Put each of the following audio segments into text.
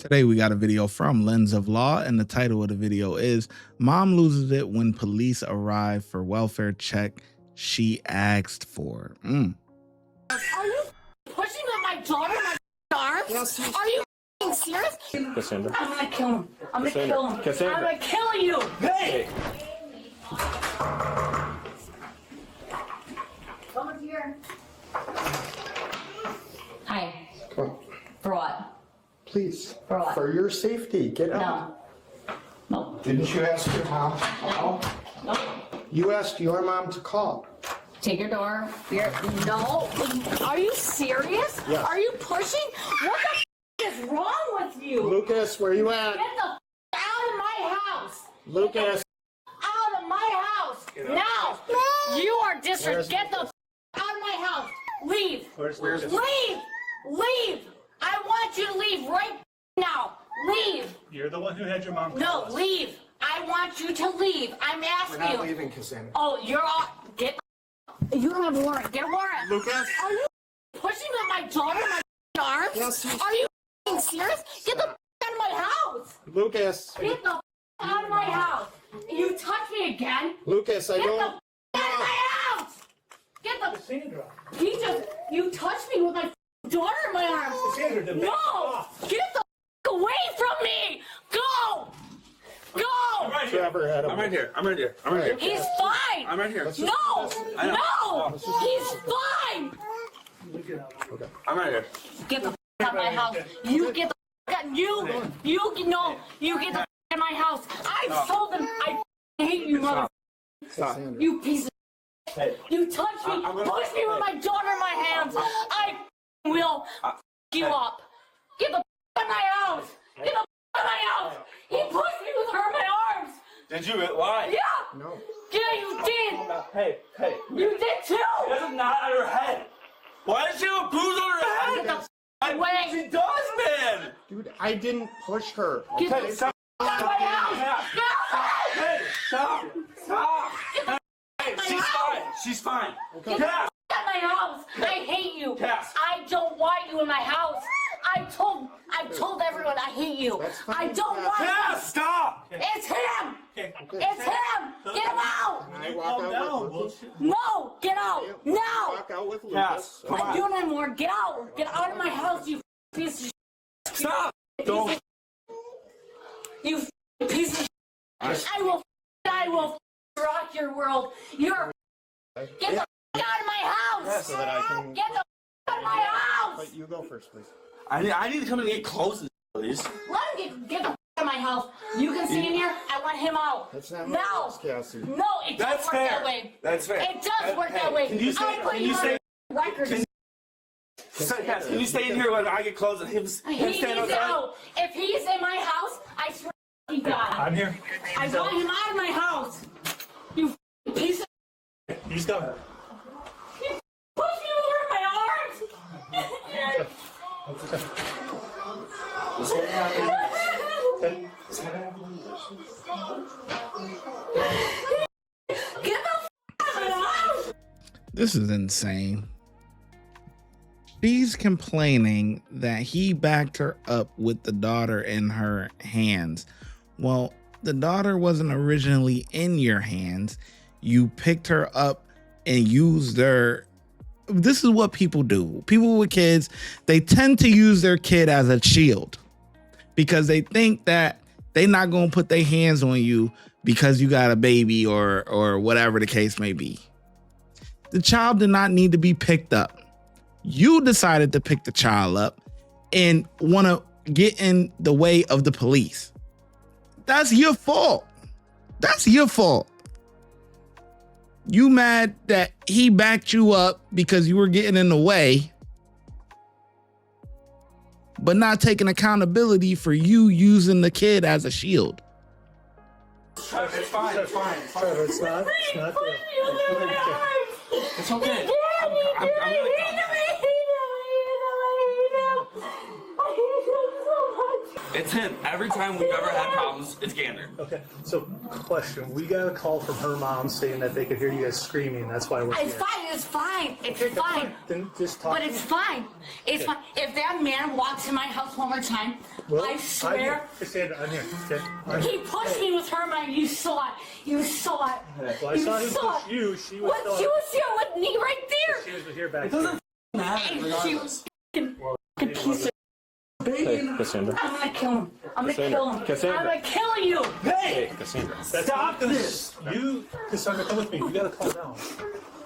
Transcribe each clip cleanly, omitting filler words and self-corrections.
Today we got a video from Lens of Law, and the title of the video is Mom Loses It When Police Arrive for Welfare Check She Asked For. Are you pushing on my daughter in my arms? Yes. Are you serious? Cassandra. I'm gonna kill him. I'm gonna kill him. Cassandra. I'm gonna kill you. Hey! Someone's here. Hi. Come on. For what? Please. For what? For your safety, get out. No. Didn't you ask your mom? No. You asked your mom to call. Take your door. No. Are you serious? Yes. Are you pushing? What the is wrong with you? Lucas, where you at? Get the out of my house. Lucas. Out of my house. Now. You are disrespectful. Get the out of my house. Leave. Where's Leave. Leave. I want you to leave right now. Leave. You're the one who had your mom. No, leave. I want you to leave. I'm We're asking not you. leaving, Cassandra. Oh, you're all. Get. You don't have a warrant. Get a warrant. Lucas. Are you pushing on my daughter in my arms? Yes. Are you serious? Get the out of my house. Lucas. Get the out of my house. You touch me again. Lucas, I Get the don't. out of my house. Get the. Cassandra. He just. You touched me with my daughter in my arms. Cassandra, the No! Get the away from me! Go! Go! I'm right here. Trevor had a. I'm right here. I'm right here. I'm right here. He's fine! I'm right here. No! I know. No! He's fine! Okay. I'm right here. Get the out of my house. You get the out. You get the out of my house. I told him I hate you, mother. Cassandra. You piece of Hey. You touch me, I'm gonna- push me with my daughter in my hands. I will you up. Get the out of my house. Get the out of my house. He pushed me with her in my arms. Did you? Why? Yeah. No. Yeah, you did. Hey. You did too. This is not on her head. Why does she have a bruise on her head? Get the away. She does, man. Dude, I didn't push her. Get Hey, the stop. out of my house. Get Hey, stop. Stop. Hey, she's fine. She's fine. Okay. Cass. out of my house. I hate you. Cass. I don't want you in my house. I told everyone I hate you. That's fine, I don't Cass. want Cass, stop. It's him. Okay. It's him. Get him out. Can I walk out with Lucas? No, get out now. Walk out with Cass, Lucas. come I'm on. doing anymore. Get out. Get out of my house, you piece of Stop. Don't. you piece of I will rock your world. You're get the out of my house. So that I can. Get the out of my house. But you go first, please. I need to come and get close, please. Let him get the out of my house. You can see in here. I want him out. That's not now. how it works, Cassie. No, it That's does work fair. that way. That's fair. It does work that way. Can you say? I put Can you on say? record. Cass, can you stay in here when I get close and him He stand needs outside? out. If he's in my house, I swear he got him. I'm here. I want him out of my house. You piece of. He's coming. You pushed me over my arms. Get the out of my house. This is insane. She's complaining that he backed her up with the daughter in her hands. Well, the daughter wasn't originally in your hands. You picked her up and used her. This is what people do. People with kids, they tend to use their kid as a shield because they think that they're not going to put their hands on you because you got a baby or whatever the case may be. The child did not need to be picked up. You decided to pick the child up and want to get in the way of the police. That's your fault. That's your fault. You mad that he backed you up because you were getting in the way, but not taking accountability for you using the kid as a shield. It's fine. It's fine. Trevor, it's not. It's not there. It's okay. I'm really It's him. Every time we've ever had problems, it's Gander. Okay, so question. We got a call from her mom saying that they could hear you guys screaming. That's why we're It's here. fine. It's fine. It's fine. Then just talk. But it's fine. It's fine. If that man walks in my house one more time, Well, I swear. Cassandra, I'm here. Okay. He pushed me with her mind. You saw it. You saw it. Well, I You saw him saw push it. you. She was What? still. She was here with me right there. She was here back. It doesn't matter. And she regardless. was fucking piece of. Cassandra. I'm gonna kill him. I'm gonna kill him. Cassandra. I'm gonna kill you. Hey! Cassandra. Stop this! You, Cassandra, come with me. You gotta calm down.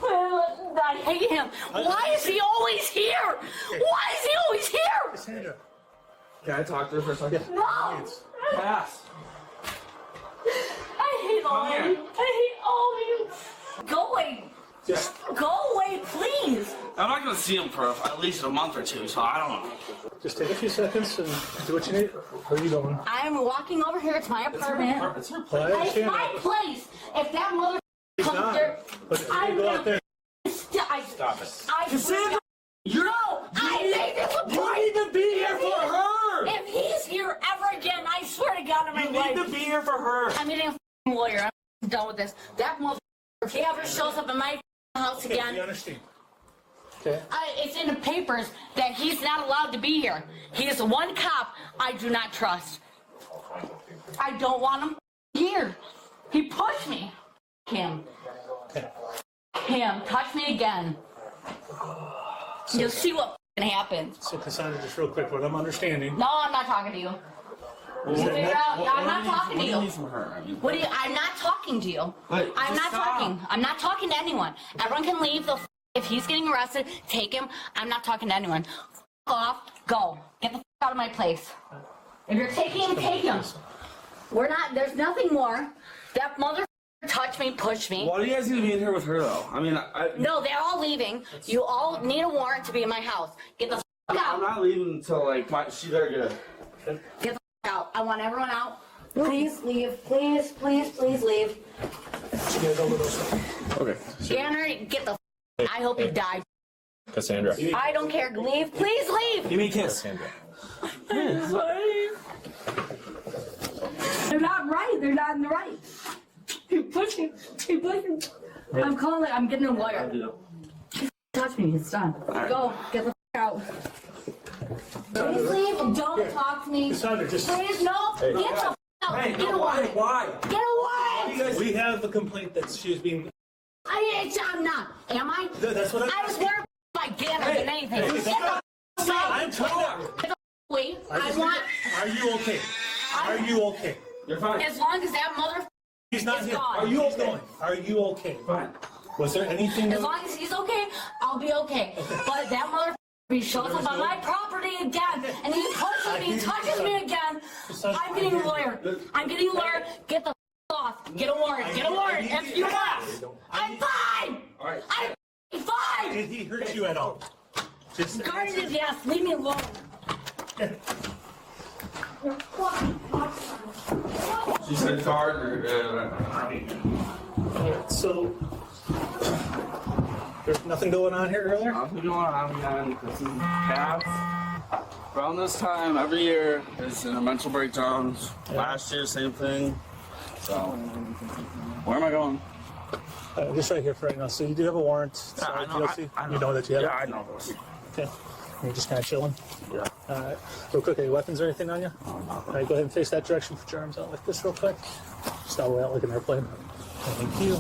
I hate him. Why is he always here? Why is he always here? Cassandra. Can I talk to her for a second? No. Pass. I hate all of you. I hate all of you. Go away. Just Go away, please. I'm not gonna see him for at least a month or two, so I don't know. Just take a few seconds and do what you need. Where are you going? I'm walking over here to my apartment. It's her Well, place. I It's understand my that. place. If that mother He's comes not. there, But if I'm you go out gonna. there, Stop it. Cassandra, You're no, I made this a point. You need to be here for her! If he's here ever again, I swear to God, in my You life, need to be here for her! I'm getting a f***ing lawyer. I'm done with this. That mother, if he ever shows up in my house okay, again, you understand. Okay. it's in the papers that he's not allowed to be here. He is the one cop I do not trust. I don't want him here. He pushed me. Him. Touch me again. You'll see what happens. So Cassandra, just real quick, what I'm understanding. No, I'm not talking to you. is that Figure it out. I'm not talking to What do you. you need from her? I mean, What do you? I'm not talking to you. Wait, I'm just not stop. talking. I'm not talking to anyone. Everyone can leave. If he's getting arrested, take him. I'm not talking to anyone. Off. Go. Get the out of my place. If you're taking him, take him. We're not. There's nothing more. That mother touched me, pushed me. why do you guys need to be in here with her, though? I mean, No, they're all leaving. You all need a warrant to be in my house. Get the I'm out. not leaving until, like, she's there good. Get the out. I want everyone out. Please leave. Please, please, please leave. Okay. Ganner, get the I hope you die. Cassandra. I don't care. Leave. Please leave. Give me a kiss. Cassandra. They're not right. They're not in the right. You're pushing. You're pushing. I'm calling. I'm getting a lawyer. Touch me. It's done. Go. Get the out. Please leave. Don't talk to me. Cassandra, just. Please no. Get the out. Hey, Get no, away. why? Get away. We have a complaint that she was being. I'm not. Am I? That's what I was more by Ganner than anything. Get the I'm trying to. Get the away. I want. Are you okay? Are you okay? You're fine. As long as that mother. He's not It's here. gone. Are you okay? Are you okay? Fine. Was there anything? As long as he's okay, I'll be okay. But that mother he shows up on my property again, and he pushes me, touches me again. I'm getting a lawyer. I'm getting a lawyer. Get the off. Get a warrant. Get a warrant. If you want. I'm fine. All right. I'm fine. Did he hurt you at all? Just. Guarded his ass. Leave me alone. She said card or. So. There's nothing going on here earlier? Nothing going on, man. This is Cavs. Around this time, every year, there's mental breakdowns. Last year, same thing. So, where am I going? Just right here for right now. So you do have a warrant. So I know, guilty. I know. You know that you have Yeah, it? I know this. Okay. You're just kind of chilling. Yeah. Alright. Real quick, any weapons or anything on you? Alright, go ahead and face that direction. Put your arms out like this real quick. Just all the way out like an airplane. Thank you.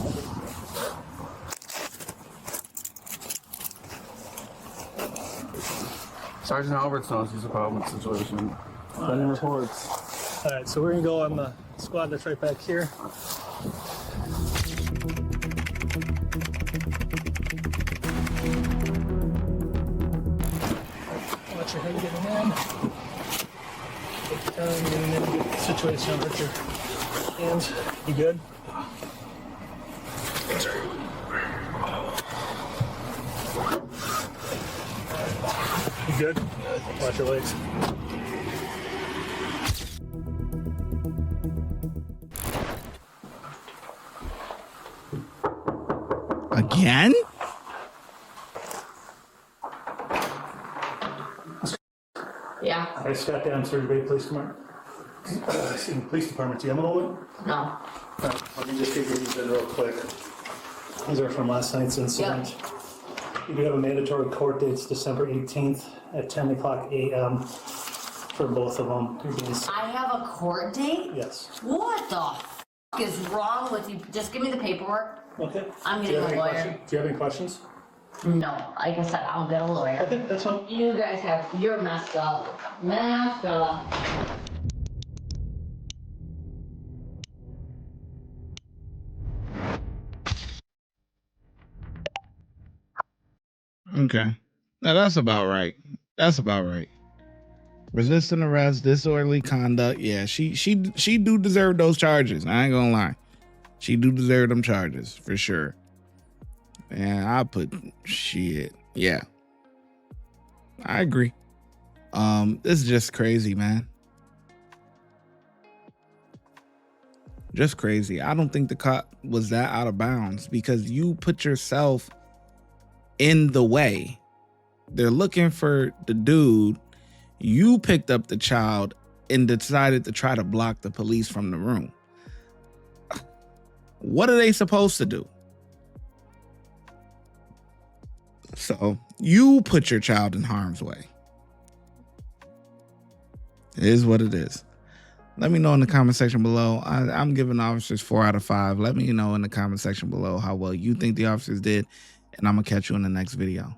Sergeant Albert knows he's a problem situation. Sending reports. Alright, so we're gonna go on the squad that's right back here. Watch your head getting in. Take your time getting in. Get the situation. Hurt your hands. You good? You good? Watch your legs. Again? Yeah. Alright, ShyGotEm, Surrey Bay Police Department. In the police department, do you have a moment? No. All right, let me just give you these in real quick. These are from last night's incident. You do have a mandatory court dates December 18th at 10 o'clock a.m. for both of them. I have a court date? Yes. What the is wrong with you? Just give me the paperwork. Okay. I'm Do you getting have a any lawyer. questions? Do you have any questions? No, like I said, I'll get a lawyer. Okay, that's fine. You guys you're messed up. Messed up. Okay. Now that's about right. That's about right. Resisting arrest, disorderly conduct. Yeah, she do deserve those charges. I ain't gonna lie. She do deserve them charges for sure. And I put shit. Yeah. I agree. This is just crazy, man. Just crazy. I don't think the cop was that out of bounds because you put yourself in the way. They're looking for the dude. You picked up the child and decided to try to block the police from the room. What are they supposed to do? So you put your child in harm's way. It is what it is. Let me know in the comment section below. I'm giving officers 4 out of 5. Let me know in the comment section below how well you think the officers did, and I'm going to catch you in the next video.